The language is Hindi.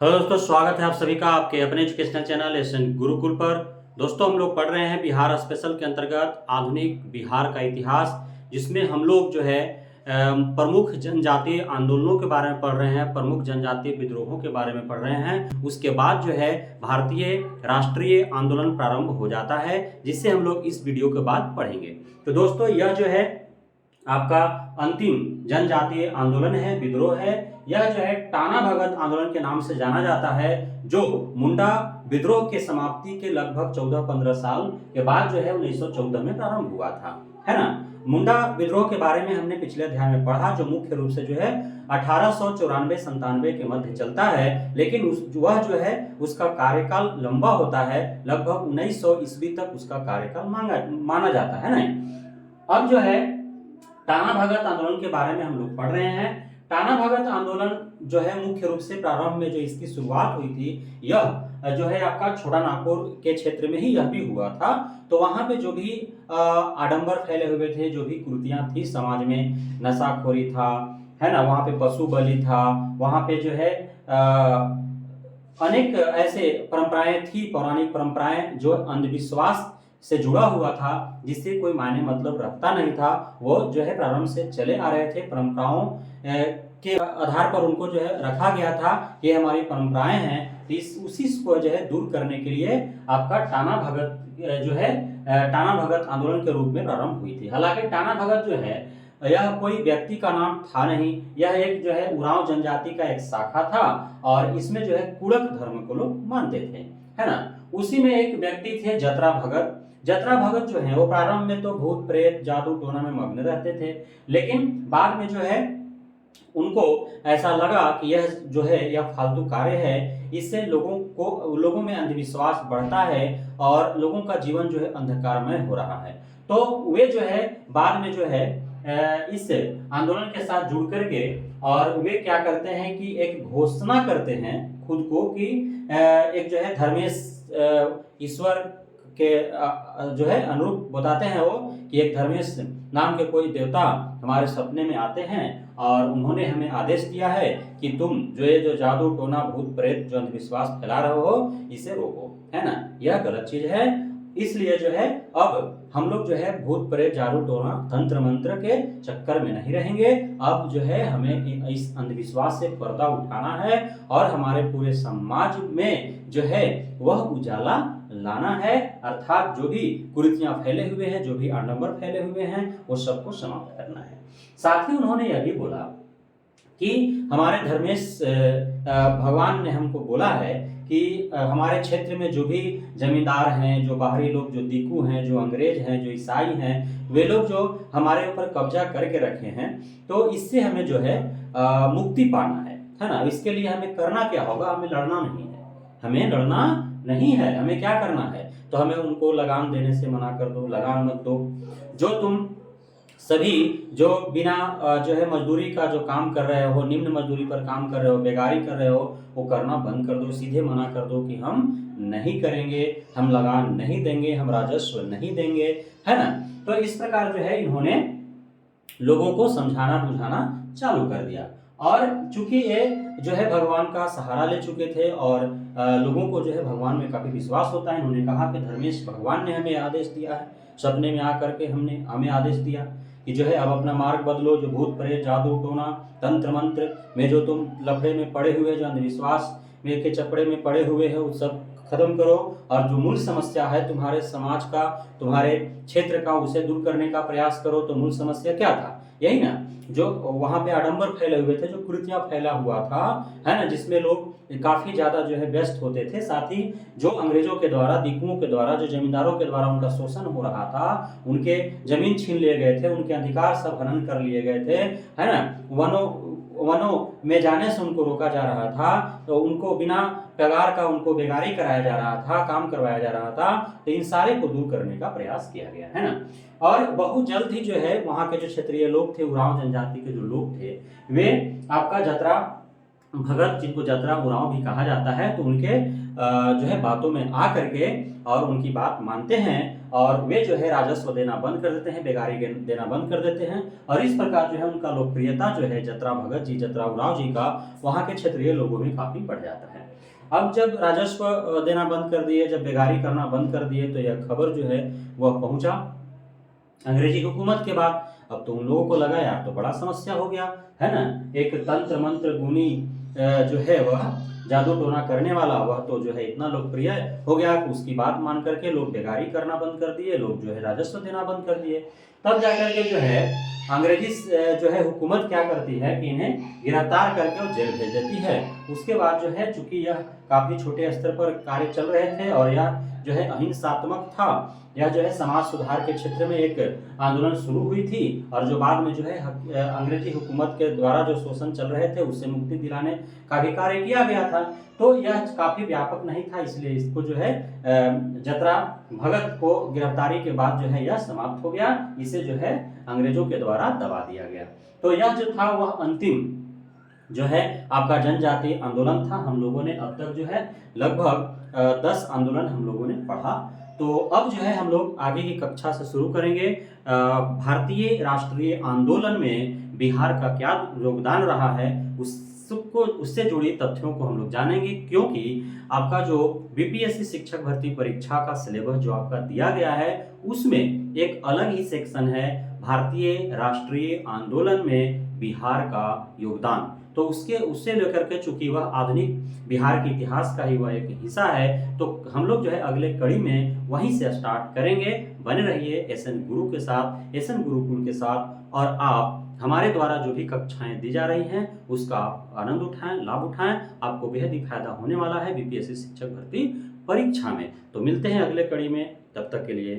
हेलो दोस्तों, स्वागत है आप सभी का आपके अपने एजुकेशनल चैनल एसएन गुरुकुल पर। दोस्तों, हम लोग पढ़ रहे हैं बिहार स्पेशल के अंतर्गत आधुनिक बिहार का इतिहास, जिसमें हम लोग जो है प्रमुख जनजातीय आंदोलनों के बारे में पढ़ रहे हैं, प्रमुख जनजातीय विद्रोहों के बारे में पढ़ रहे हैं। उसके बाद जो है भारतीय राष्ट्रीय आंदोलन प्रारंभ हो जाता है, जिससे हम लोग इस वीडियो के बाद पढ़ेंगे। तो दोस्तों, यह जो है आपका अंतिम जनजातीय आंदोलन है, विद्रोह है। यह जो है टाना भगत आंदोलन के नाम से जाना जाता है, जो मुंडा विद्रोह के समाप्ति के लगभग 14-15 साल के बाद जो है 1914 में प्रारंभ हुआ था, है ना। मुंडा विद्रोह के बारे में हमने पिछले अध्याय में पढ़ा, जो मुख्य रूप से जो है 1894-97 के मध्य चलता है, लेकिन वह जो है उसका कार्यकाल लंबा होता है, लगभग 1900 ईस्वी तक उसका कार्यकाल माना जाता है ना। अब जो है टाना भगत आंदोलन के बारे में हम लोग पढ़ रहे हैं। टाना भगत आंदोलन जो है मुख्य रूप से प्रारंभ में जो इसकी शुरुआत हुई थी, यह जो है आपका छोटा नागपुर के क्षेत्र में ही यह भी हुआ था। तो वहां पे जो भी आडंबर फैले हुए थे, जो भी कुरीतियां थी समाज में, नशाखोरी था, है ना, वहां पे पशु बलि था, वहां पे जो है अनेक ऐसे परंपराएं थी, पौराणिक परंपराएं जो अंधविश्वास से जुड़ा हुआ था, जिससे कोई मायने मतलब रखता नहीं था। वो जो है प्रारंभ से चले आ रहे थे, परंपराओं के आधार पर उनको जो है रखा गया था कि हमारी परंपराएं हैं। उसी को जो है दूर करने के लिए आपका टाना भगत जो है टाना भगत आंदोलन के रूप में प्रारंभ हुई थी। हालांकि टाना भगत जो है यह कोई व्यक्ति का नाम था नहीं, यह एक जो है उरांव जनजाति का एक शाखा था, और इसमें जो है कुड़क धर्म को लोग मानते थे, है ना। उसी में एक व्यक्ति थे जतरा भगत। जतरा भगत जो है वो प्रारंभ में तो भूत प्रेत जादू टोना में मग्न रहते थे, लेकिन बाद में जो है उनको ऐसा लगा कि यह जो है यह फालतू कार्य है, इससे लोगों में अंधविश्वास बढ़ता है और लोगों का जीवन जो है अंधकारमय हो रहा है। तो वे जो है बाद में जो है इस आंदोलन के साथ जुड़ करके, और वे क्या करते हैं कि एक घोषणा करते हैं खुद को कि एक जो है धर्मेश ईश्वर के जो है अनुरूप बताते हैं वो, कि एक धर्मेश नाम के कोई देवता हमारे सपने में आते हैं और उन्होंने हमें आदेश दिया है कि तुम जो जादू टोना भूत प्रेत जो अंधविश्वास फैला रहे हो, इसे रोको, है ना। यह गलत चीज है। इसलिए जो है अब हम लोग जो है भूत प्रेत जादू टोना तंत्र मंत्र के चक्कर में नहीं रहेंगे। अब जो है हमें इस अंधविश्वास से पर्दा उठाना है और हमारे पूरे समाज में जो है वह उजाला लाना है, अर्थात जो भी कुरीतियां फैले हुए हैं, जो भी आडंबर फैले हुए हैं, वो सबको समाप्त करना है। साथ ही उन्होंने यह भी बोला कि हमारे धर्मेश भगवान ने हमको बोला है कि हमारे क्षेत्र में जो भी जमींदार हैं, जो बाहरी लोग, जो दीकू हैं, जो अंग्रेज हैं, जो ईसाई हैं, वे लोग जो हमारे ऊपर कब्जा करके रखे हैं, तो इससे हमें जो है मुक्ति पाना है ना। इसके लिए हमें करना क्या होगा? हमें लड़ना नहीं है, हमें लड़ना नहीं है। हमें क्या करना है? तो हमें उनको लगान देने से मना कर दो, लगान मत दो। जो तुम सभी जो बिना जो है मजदूरी का जो काम कर रहे हो, निम्न मजदूरी पर काम कर रहे हो, बेगारी कर रहे हो, वो करना बंद कर दो। सीधे मना कर दो कि हम नहीं करेंगे, हम लगान नहीं देंगे, हम राजस्व नहीं देंगे, है ना। तो इस प्रकार जो है इन्होंने लोगों को समझाना बुझाना चालू कर दिया। और चूंकि ये जो है भगवान का सहारा ले चुके थे और लोगों को जो है भगवान में काफी विश्वास होता है, इन्होंने कहा कि धर्मेश भगवान ने हमें आदेश दिया है, सपने में आकर के हमें आदेश दिया कि जो है अब अपना मार्ग बदलो, जो भूत प्रेत जादू टोना तंत्र मंत्र में जो तुम लफड़े में पड़े हुए, जो अंधविश्वास में के चपड़े में पड़े हुए हो, उस सब खत्म करो, और जो मूल समस्या है तुम्हारे समाज का, तुम्हारे क्षेत्र का, उसे दूर करने का प्रयास करो। तो मूल समस्या क्या था? यही ना, जो वहां पे आडंबर फैले हुए थे, जो कुरीतियां फैला हुआ था, है ना, जिसमें लोग काफी ज्यादा जो है व्यस्त होते थे। साथ ही जो अंग्रेजों के द्वारा, दीकुओं के द्वारा, जो जमींदारों के द्वारा उनका शोषण हो रहा था, उनके जमीन छीन लिए गए थे, उनके अधिकार सब हनन कर लिए गए थे, है ना। वनों में जाने से उनको रोका जा रहा था, तो उनको बिना पगार का उनको बेगारी कराया जा रहा था, काम करवाया जा रहा था। तो इन सारे को दूर करने का प्रयास किया गया, है ना। और बहुत जल्द ही जो है वहां के जो क्षेत्रीय लोग थे, उरांव जनजाति के जो लोग थे, वे आपका जतरा भगत, जिनको जतरा उरांव भी कहा जाता है, तो उनके जो है बातों में आ करके और उनकी बात मानते हैं और वे जो है राजस्व देना बंद कर देते हैं, बेगारी देना बंद कर देते हैं और इस प्रकार जो है उनका लोकप्रियता जो है जतरा भगत जी, जतरा उरांव जी का वहाँ के क्षेत्रीय लोगों में काफ़ी बढ़ जाता है। अब जब राजस्व देना बंद कर दिए, जब बेगारी करना बंद कर दिए, तो यह खबर जो है वह पहुँचा अंग्रेजी हुकूमत के बाद। अब तो उन लोगों को लगा यार तो बड़ा समस्या हो गया, है ना? एक तंत्र मंत्र गुनी जो है वह जादू टोना करने वाला वह तो जो है इतना लोकप्रिय हो गया कि उसकी बात मान करके लोग बेगारी करना बंद कर दिए, लोग जो है राजस्व देना बंद कर दिए। तब जाकर के जो है अंग्रेजी जो है हुकूमत क्या करती है कि इन्हें गिरफ्तार करके और जेल भेज देती है। उसके बाद जो है चूंकि यह काफ़ी छोटे स्तर पर कार्य चल रहे थे और यह जो है अहिंसात्मक था, यह जो है समाज सुधार के क्षेत्र में एक आंदोलन शुरू हुई थी और जो बाद में जो है अंग्रेजी हुकूमत के द्वारा जो शोषण चल रहे थे उससे मुक्ति दिलाने का भी कार्य किया गया था। तो यह काफ़ी व्यापक नहीं था, इसलिए इसको जो है जतरा भगत को गिरफ्तारी के बाद जो है यह समाप्त हो गया, इसे जो है अंग्रेजों के द्वारा दबा दिया गया। तो यह जो था वह अंतिम जो है आपका जनजातीय आंदोलन था। हम लोगों ने अब तक जो है लगभग 10 आंदोलन हम लोगों ने पढ़ा। तो अब जो है हम लोग आगे की कक्षा से शुरू करेंगे। भारतीय राष्ट्रीय आंदोलन में बिहार का क्या योगदान रहा है उससे जुड़ी तथ्यों को हम लोग जानेंगे, क्योंकि आपका जो बीपीएससी शिक्षक भर्ती परीक्षा का सिलेबस जो आपका दिया गया है उसमें एक अलग ही सेक्शन है भारतीय राष्ट्रीय आंदोलन में बिहार का योगदान। तो उससे लेकर के चूंकि वह आधुनिक बिहार के इतिहास का ही वह एक हिस्सा है, तो हम लोग जो है अगले कड़ी में वहीं से स्टार्ट करेंगे। बने रहिए एसएन गुरु के साथ, एसएन गुरुकुल के साथ, और आप हमारे द्वारा जो भी कक्षाएं दी जा रही हैं उसका आनंद उठाएं, लाभ उठाएं। आपको बेहद ही फायदा होने वाला है बीपीएससी शिक्षक भर्ती परीक्षा में। तो मिलते हैं अगले कड़ी में, तब तक के लिए